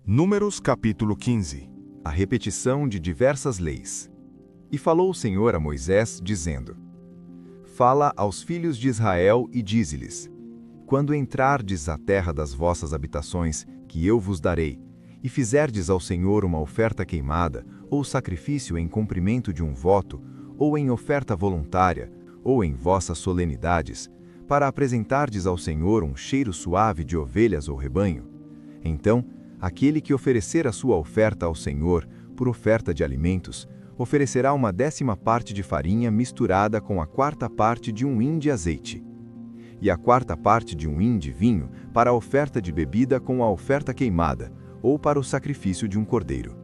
Números capítulo 15. A repetição de diversas leis. E falou o Senhor a Moisés, dizendo: Fala aos filhos de Israel e dize-lhes: Quando entrardes à terra das vossas habitações, que eu vos darei, e fizerdes ao Senhor uma oferta queimada, ou sacrifício em cumprimento de um voto, ou em oferta voluntária, ou em vossas solenidades, para apresentardes ao Senhor um cheiro suave de ovelhas ou rebanho, então, aquele que oferecer a sua oferta ao Senhor, por oferta de alimentos, oferecerá uma 10ª parte de farinha misturada com a 4ª parte de um hin de azeite, e a 4ª parte de um hin de vinho para a oferta de bebida com a oferta queimada, ou para o sacrifício de um cordeiro.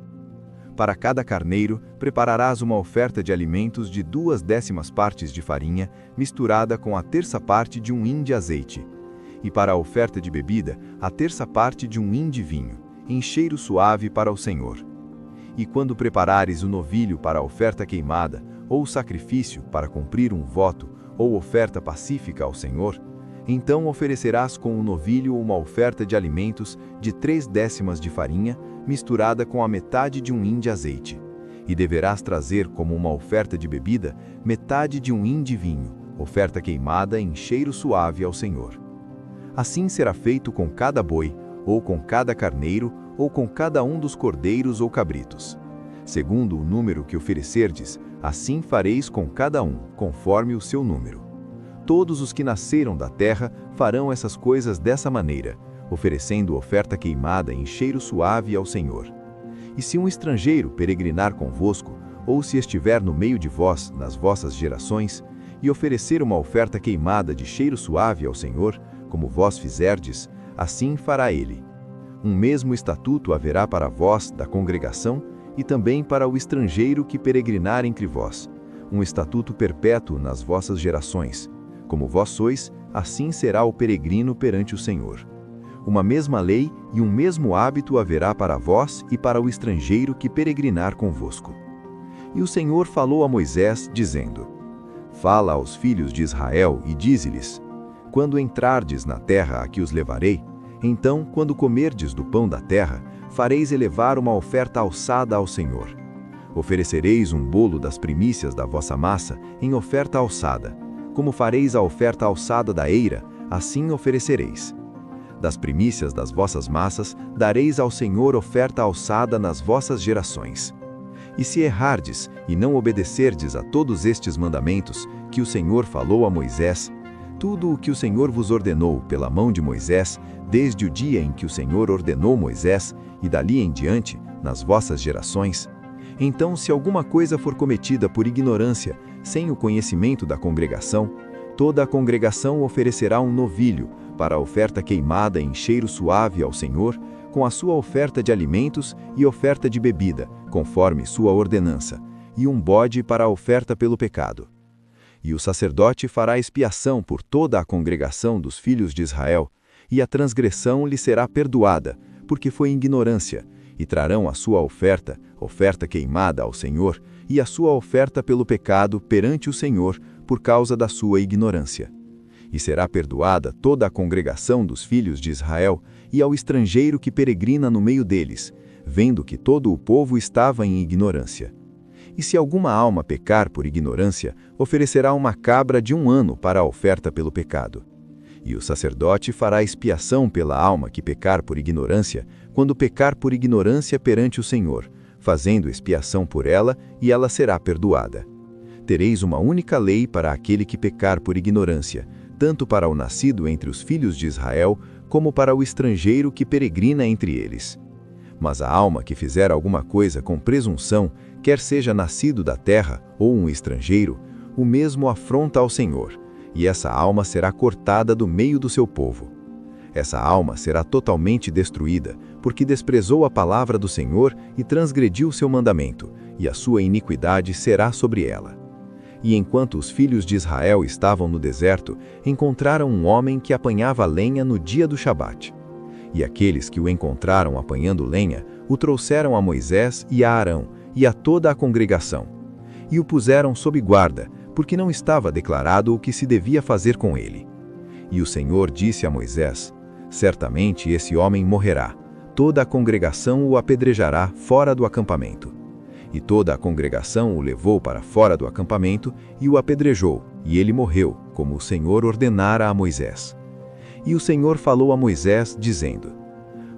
Para cada carneiro, prepararás uma oferta de alimentos de 2/10 partes de farinha misturada com a 1/3 parte de um hin de azeite, e para a oferta de bebida, a 1/3 parte de um hin de vinho, em cheiro suave para o Senhor. E quando preparares o novilho para a oferta queimada, ou o sacrifício para cumprir um voto, ou oferta pacífica ao Senhor, então oferecerás com o novilho uma oferta de alimentos de 3/10 de farinha, misturada com a metade de um hin de azeite. E deverás trazer como uma oferta de bebida, metade de um hin de vinho, oferta queimada em cheiro suave ao Senhor. Assim será feito com cada boi, ou com cada carneiro, ou com cada um dos cordeiros ou cabritos. Segundo o número que oferecerdes, assim fareis com cada um, conforme o seu número. Todos os que nasceram da terra farão essas coisas dessa maneira, oferecendo oferta queimada em cheiro suave ao Senhor. E se um estrangeiro peregrinar convosco, ou se estiver no meio de vós, nas vossas gerações, e oferecer uma oferta queimada de cheiro suave ao Senhor, como vós fizerdes, assim fará ele. Um mesmo estatuto haverá para vós, da congregação, e também para o estrangeiro que peregrinar entre vós, um estatuto perpétuo nas vossas gerações. Como vós sois, assim será o peregrino perante o Senhor. Uma mesma lei e um mesmo hábito haverá para vós e para o estrangeiro que peregrinar convosco. E o Senhor falou a Moisés, dizendo: Fala aos filhos de Israel e dize-lhes: Quando entrardes na terra a que os levarei, então, quando comerdes do pão da terra, fareis elevar uma oferta alçada ao Senhor. Oferecereis um bolo das primícias da vossa massa em oferta alçada. Como fareis a oferta alçada da eira, assim oferecereis. Das primícias das vossas massas, dareis ao Senhor oferta alçada nas vossas gerações. E se errardes e não obedecerdes a todos estes mandamentos, que o Senhor falou a Moisés, tudo o que o Senhor vos ordenou pela mão de Moisés, desde o dia em que o Senhor ordenou Moisés, e dali em diante, nas vossas gerações, então se alguma coisa for cometida por ignorância, sem o conhecimento da congregação, toda a congregação oferecerá um novilho para a oferta queimada em cheiro suave ao Senhor, com a sua oferta de alimentos e oferta de bebida, conforme sua ordenança, e um bode para a oferta pelo pecado. E o sacerdote fará expiação por toda a congregação dos filhos de Israel, e a transgressão lhe será perdoada, porque foi ignorância, e trarão a sua oferta, oferta queimada ao Senhor, e a sua oferta pelo pecado perante o Senhor, por causa da sua ignorância. E será perdoada toda a congregação dos filhos de Israel, e ao estrangeiro que peregrina no meio deles, vendo que todo o povo estava em ignorância. E se alguma alma pecar por ignorância, oferecerá uma cabra de 1 ano para a oferta pelo pecado. E o sacerdote fará expiação pela alma que pecar por ignorância, quando pecar por ignorância perante o Senhor, fazendo expiação por ela, e ela será perdoada. Tereis uma única lei para aquele que pecar por ignorância, tanto para o nascido entre os filhos de Israel, como para o estrangeiro que peregrina entre eles. Mas a alma que fizer alguma coisa com presunção, quer seja nascido da terra ou um estrangeiro, o mesmo afronta ao Senhor, e essa alma será cortada do meio do seu povo. Essa alma será totalmente destruída, porque desprezou a palavra do Senhor e transgrediu seu mandamento, e a sua iniquidade será sobre ela. E enquanto os filhos de Israel estavam no deserto, encontraram um homem que apanhava lenha no dia do Shabat. E aqueles que o encontraram apanhando lenha, o trouxeram a Moisés e a Arão, e a toda a congregação. E o puseram sob guarda, porque não estava declarado o que se devia fazer com ele. E o Senhor disse a Moisés: Certamente esse homem morrerá. toda a congregação o apedrejará fora do acampamento. E toda a congregação o levou para fora do acampamento e o apedrejou, e ele morreu, como o Senhor ordenara a Moisés. E o Senhor falou a Moisés, dizendo: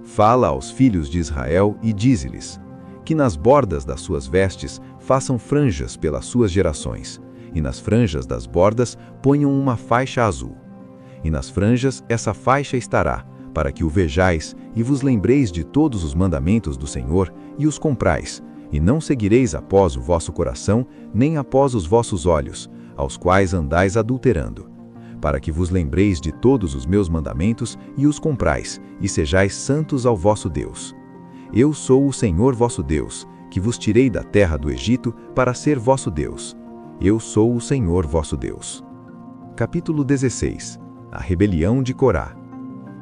Fala aos filhos de Israel e dize-lhes, que nas bordas das suas vestes façam franjas pelas suas gerações, e nas franjas das bordas ponham uma faixa azul. E nas franjas essa faixa estará, para que o vejais e vos lembreis de todos os mandamentos do Senhor e os comprais, e não seguireis após o vosso coração, nem após os vossos olhos, aos quais andais adulterando, para que vos lembreis de todos os meus mandamentos e os comprais, e sejais santos ao vosso Deus. Eu sou o Senhor vosso Deus, que vos tirei da terra do Egito para ser vosso Deus. Eu sou o Senhor vosso Deus. Capítulo 16. A rebelião de Corá.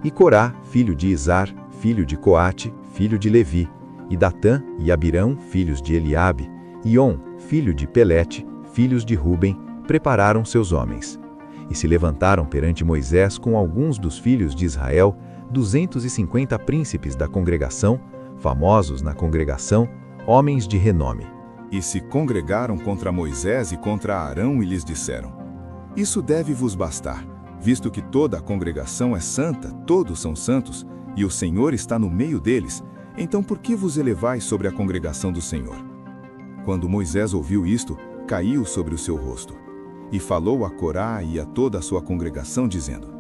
E Corá, filho de Izar, filho de Coate, filho de Levi, e Datã e Abirão, filhos de Eliabe, e On, filho de Pelete, filhos de Ruben, prepararam seus homens. E se levantaram perante Moisés com alguns dos filhos de Israel, 250 príncipes da congregação, famosos na congregação, homens de renome. E se congregaram contra Moisés e contra Arão e lhes disseram: Isso deve vos bastar, visto que toda a congregação é santa, todos são santos, e o Senhor está no meio deles, então por que vos elevais sobre a congregação do Senhor? Quando Moisés ouviu isto, caiu sobre o seu rosto. E falou a Corá e a toda a sua congregação, dizendo: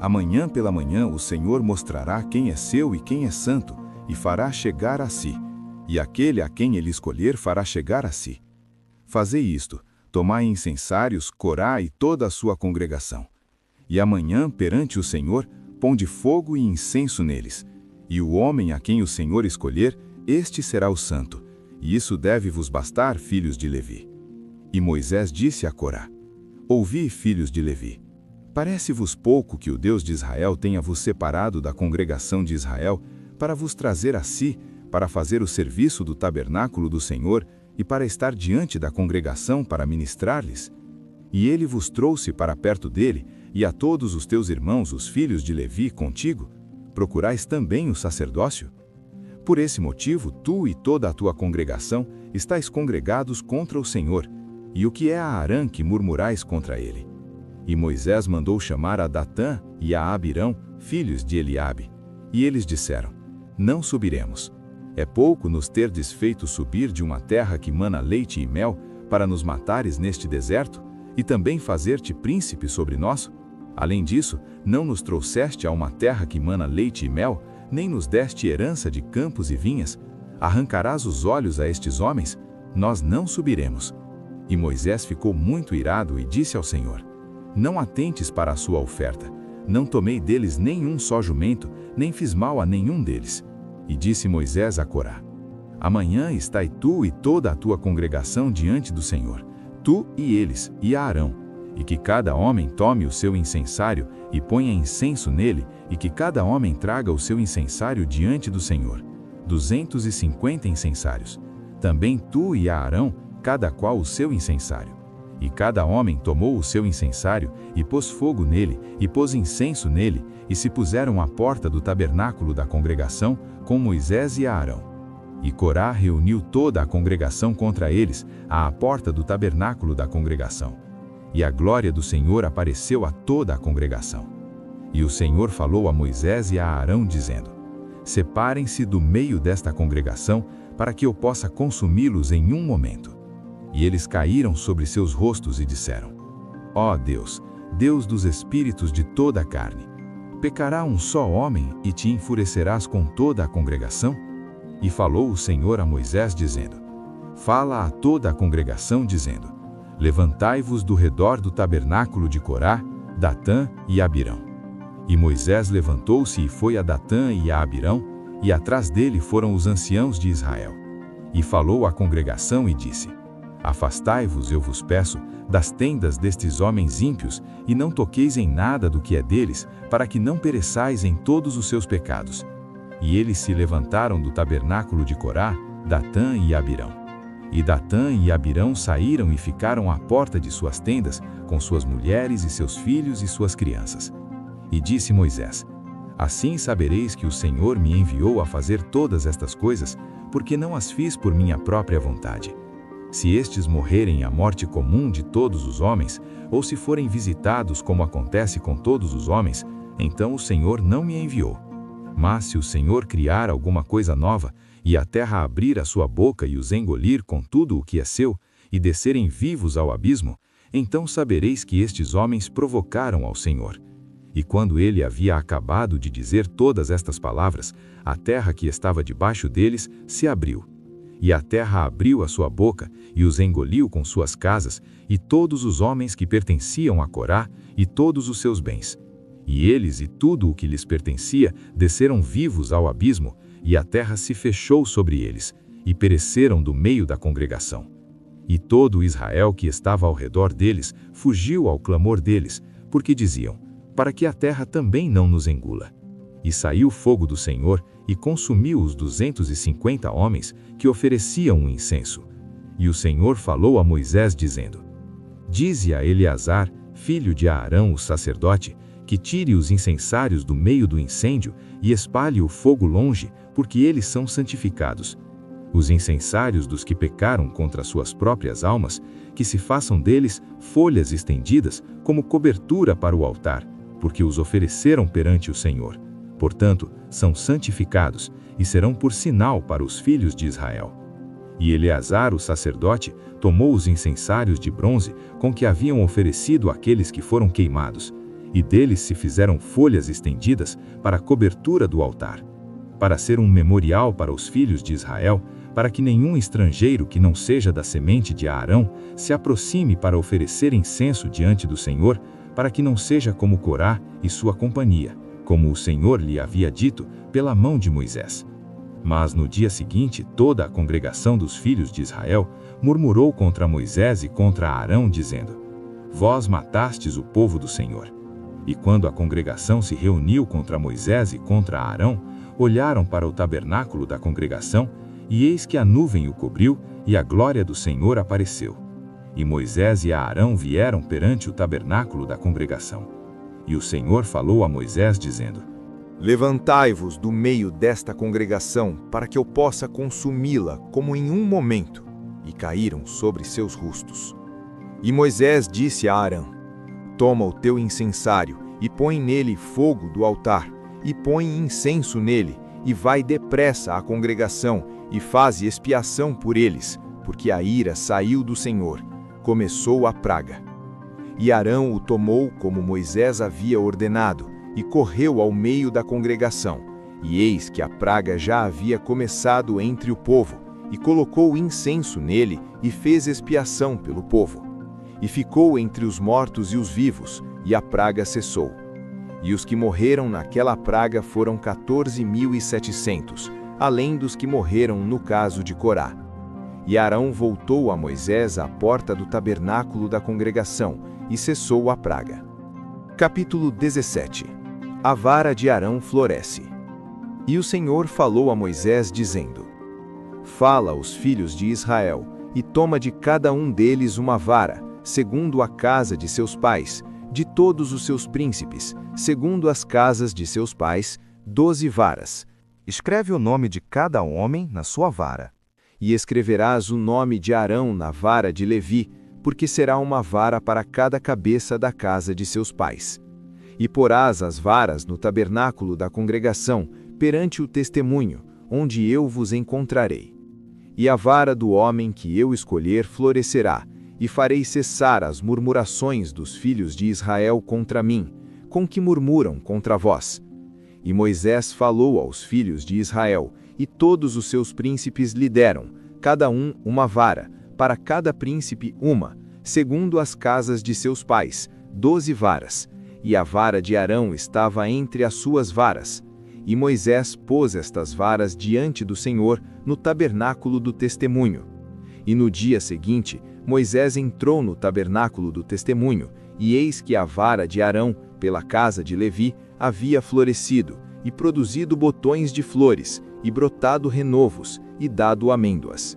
Amanhã pela manhã o Senhor mostrará quem é seu e quem é santo, e fará chegar a si, e aquele a quem ele escolher fará chegar a si. Fazei isto, tomai incensários, Corá e toda a sua congregação. E amanhã, perante o Senhor, ponde fogo e incenso neles. E o homem a quem o Senhor escolher, este será o santo. E isso deve vos bastar, filhos de Levi. E Moisés disse a Corá: Ouvi, filhos de Levi. Parece-vos pouco que o Deus de Israel tenha vos separado da congregação de Israel, para vos trazer a si, para fazer o serviço do tabernáculo do Senhor, e para estar diante da congregação para ministrar-lhes? E ele vos trouxe para perto dele, e a todos os teus irmãos, os filhos de Levi, contigo? Procurais também o sacerdócio? Por esse motivo, tu e toda a tua congregação estáis congregados contra o Senhor, e o que é a Arã que murmurais contra ele? E Moisés mandou chamar a Datã e a Abirão, filhos de Eliabe. E eles disseram: Não subiremos. É pouco nos terdes feito subir de uma terra que mana leite e mel, para nos matares neste deserto, e também fazer-te príncipe sobre nós? Além disso, não nos trouxeste a uma terra que mana leite e mel, nem nos deste herança de campos e vinhas? Arrancarás os olhos a estes homens? Nós não subiremos. E Moisés ficou muito irado e disse ao Senhor: Não atentes para a sua oferta. Não tomei deles nenhum só jumento, nem fiz mal a nenhum deles. E disse Moisés a Corá: Amanhã estai tu e toda a tua congregação diante do Senhor, tu e eles, e Arão, e que cada homem tome o seu incensário e ponha incenso nele, e que cada homem traga o seu incensário diante do Senhor, 250 incensários. Também tu e Arão, cada qual o seu incensário. E cada homem tomou o seu incensário, e pôs fogo nele, e pôs incenso nele, e se puseram à porta do tabernáculo da congregação, com Moisés e Arão. E Corá reuniu toda a congregação contra eles, à porta do tabernáculo da congregação. E a glória do Senhor apareceu a toda a congregação. E o Senhor falou a Moisés e a Arão, dizendo: Separem-se do meio desta congregação, para que eu possa consumi-los em um momento. E eles caíram sobre seus rostos e disseram: Ó Deus, Deus dos espíritos de toda a carne, pecará um só homem e te enfurecerás com toda a congregação? E falou o Senhor a Moisés, dizendo: Fala a toda a congregação, dizendo: Levantai-vos do redor do tabernáculo de Corá, Datã e Abirão. E Moisés levantou-se e foi a Datã e a Abirão, e atrás dele foram os anciãos de Israel. E falou à congregação e disse: Afastai-vos, eu vos peço, das tendas destes homens ímpios, e não toqueis em nada do que é deles, para que não pereçais em todos os seus pecados. E eles se levantaram do tabernáculo de Corá, Datã e Abirão. E Datã e Abirão saíram e ficaram à porta de suas tendas, com suas mulheres e seus filhos e suas crianças. E disse Moisés: Assim sabereis que o Senhor me enviou a fazer todas estas coisas, porque não as fiz por minha própria vontade. Se estes morrerem a morte comum de todos os homens, ou se forem visitados como acontece com todos os homens, então o Senhor não me enviou. Mas se o Senhor criar alguma coisa nova, e a terra abrir a sua boca e os engolir com tudo o que é seu, e descerem vivos ao abismo, então sabereis que estes homens provocaram ao Senhor. E quando ele havia acabado de dizer todas estas palavras, a terra que estava debaixo deles se abriu. E a terra abriu a sua boca, e os engoliu com suas casas, e todos os homens que pertenciam a Corá, e todos os seus bens. E eles e tudo o que lhes pertencia desceram vivos ao abismo, e a terra se fechou sobre eles, e pereceram do meio da congregação. E todo Israel que estava ao redor deles fugiu ao clamor deles, porque diziam: para que a terra também não nos engula. E saiu fogo do Senhor, e consumiu os 250 homens que ofereciam o incenso. E o Senhor falou a Moisés, dizendo: dize a Eleazar, filho de Arão, o sacerdote, que tire os incensários do meio do incêndio e espalhe o fogo longe, porque eles são santificados. Os incensários dos que pecaram contra suas próprias almas, que se façam deles folhas estendidas como cobertura para o altar, porque os ofereceram perante o Senhor. Portanto, são santificados e serão por sinal para os filhos de Israel. E Eleazar, o sacerdote, tomou os incensários de bronze com que haviam oferecido aqueles que foram queimados, e deles se fizeram folhas estendidas para a cobertura do altar, para ser um memorial para os filhos de Israel, para que nenhum estrangeiro que não seja da semente de Arão se aproxime para oferecer incenso diante do Senhor, para que não seja como Corá e sua companhia, como o Senhor lhe havia dito pela mão de Moisés. Mas no dia seguinte, toda a congregação dos filhos de Israel murmurou contra Moisés e contra Arão, dizendo: vós matastes o povo do Senhor. E quando a congregação se reuniu contra Moisés e contra Arão, olharam para o tabernáculo da congregação, e eis que a nuvem o cobriu, e a glória do Senhor apareceu. E Moisés e Arão vieram perante o tabernáculo da congregação. E o Senhor falou a Moisés, dizendo: levantai-vos do meio desta congregação, para que eu possa consumi-la como em um momento. E caíram sobre seus rostos. E Moisés disse a Arão: toma o teu incensário, e põe nele fogo do altar, e põe incenso nele, e vai depressa à congregação, e faze expiação por eles, porque a ira saiu do Senhor, começou a praga. E Arão o tomou como Moisés havia ordenado, e correu ao meio da congregação, e eis que a praga já havia começado entre o povo, e colocou incenso nele, e fez expiação pelo povo. E ficou entre os mortos e os vivos, e a praga cessou. E os que morreram naquela praga foram 14.700, além dos que morreram no caso de Corá. E Arão voltou a Moisés à porta do tabernáculo da congregação, e cessou a praga. Capítulo 17. A vara de Arão floresce. E o Senhor falou a Moisés, dizendo: fala aos filhos de Israel, e toma de cada um deles uma vara, segundo a casa de seus pais, de todos os seus príncipes, segundo as casas de seus pais, 12 varas. Escreve o nome de cada homem na sua vara. E escreverás o nome de Arão na vara de Levi, porque será uma vara para cada cabeça da casa de seus pais. E porás as varas no tabernáculo da congregação, perante o testemunho, onde eu vos encontrarei. E a vara do homem que eu escolher florescerá, e farei cessar as murmurações dos filhos de Israel contra mim, com que murmuram contra vós. E Moisés falou aos filhos de Israel, e todos os seus príncipes lhe deram, cada um uma vara, para cada príncipe uma, segundo as casas de seus pais, 12 varas, e a vara de Arão estava entre as suas varas. E Moisés pôs estas varas diante do Senhor no tabernáculo do testemunho. E no dia seguinte, Moisés entrou no tabernáculo do testemunho, e eis que a vara de Arão, pela casa de Levi, havia florescido, e produzido botões de flores, e brotado renovos, e dado amêndoas.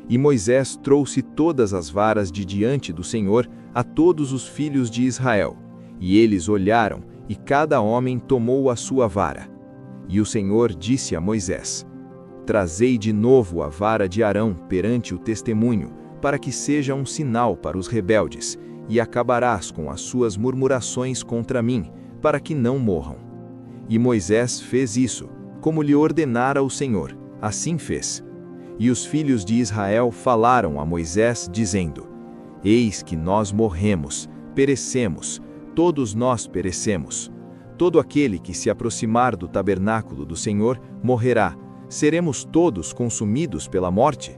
E Moisés trouxe todas as varas de diante do Senhor a todos os filhos de Israel. E eles olharam, e cada homem tomou a sua vara. E o Senhor disse a Moisés: Trazei de novo a vara de Arão perante o testemunho, para que seja um sinal para os rebeldes, e acabarás com as suas murmurações contra mim, para que não morram. E Moisés fez isso, como lhe ordenara o Senhor, assim fez. E os filhos de Israel falaram a Moisés, dizendo: Eis que nós morremos, perecemos, todos nós perecemos. Todo aquele que se aproximar do tabernáculo do Senhor morrerá. Seremos todos consumidos pela morte?